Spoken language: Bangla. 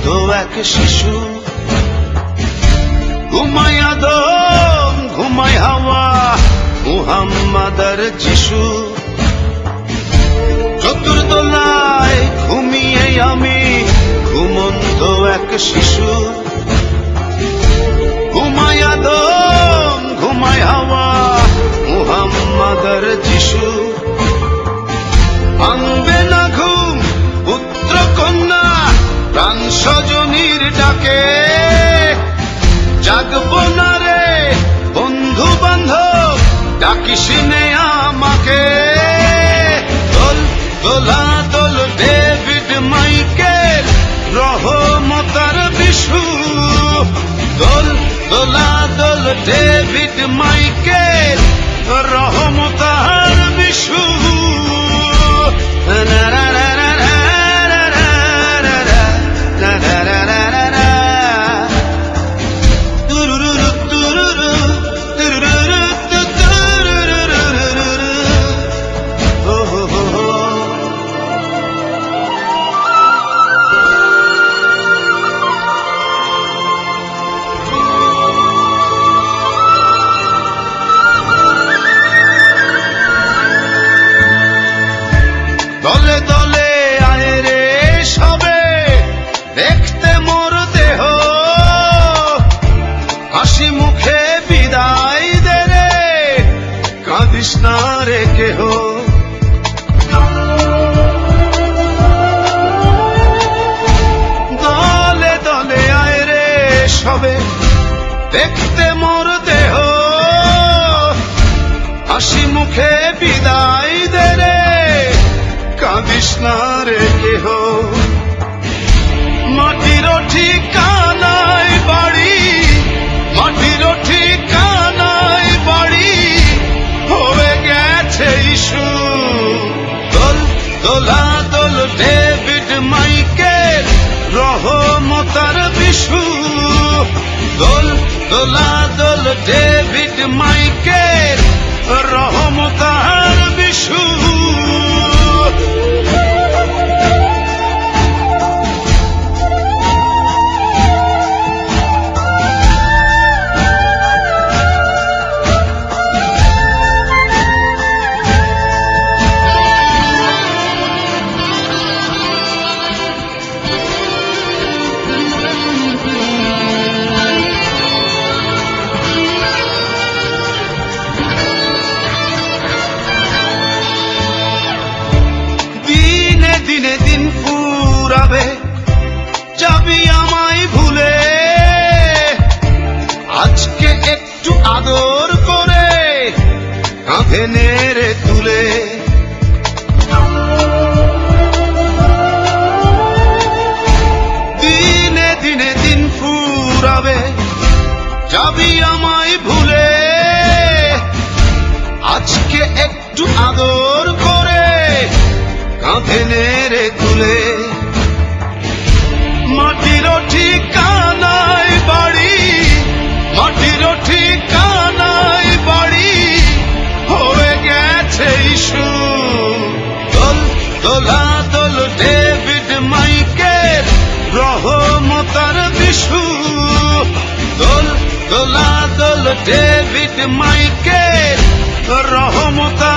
তো এক শিশু। ঘুমাই আদম ঘুমাই হাওয়া মুহাম্মদ আর যিশু। চতুর্দোলায় ঘুমিয়ে আমি ঘুমন্ত এক শিশু। ঘুমাই আদম ঘুমাই হাওয়া মুহাম্মদ আর যিশু। ভাঙবে না ঘুম পুত্র কন্যা প্রাণ স্বজনীর ডাকে। জাগব না রে বন্ধু বান্ধব ডাকিস নে আমাকে। দোল দোলা দোল ডেভিড মাইকেল রহমতার বিশু। দোল দোলা দোল ডেভিড মাইকেল রহমতার বিশু। দলে দলে আয় রে সবে দেখতে মোর দেহ। হাসি মুখে বিদায় দে রে কাঁদিস না রে কেহ। দলে দলে আয় রে সবে দেখতে মোর দেহ। হাসি মুখে বিদায় দে রে কাঁদিস না রে কেহ। মাটির ঠিকানায় বাড়ি মাটির ঠিকানায় বাড়ি হয়ে গেছে ইস্যু। দোল দোলা দোল ডেভিড মাইকেল রহমতার বিশু। দোল দোলা দোল ডেভিড মাইকেল রহমতার বিশু। দিনে দিন ফুরাবে যাবি আমায় ভুলে। আজকে একটু আদর করে কাঁধে নেড়ে তুলে। দিনে দিনে দিন ফুরাবে যাবি আমায় ভুলে। আজকে একটু আদর করে কাঁধে নেড়ে তুলে। মাটির ঠিকানায় বাড়ি মাটির ঠিকানায় বাড়ি হয়ে গেছে ইস্যু। দোল দোলা দোল ডেভিড মাইকেল রহমতার বিশু। দোল দোলা দোল ডেভিড মাইকেল রহমতার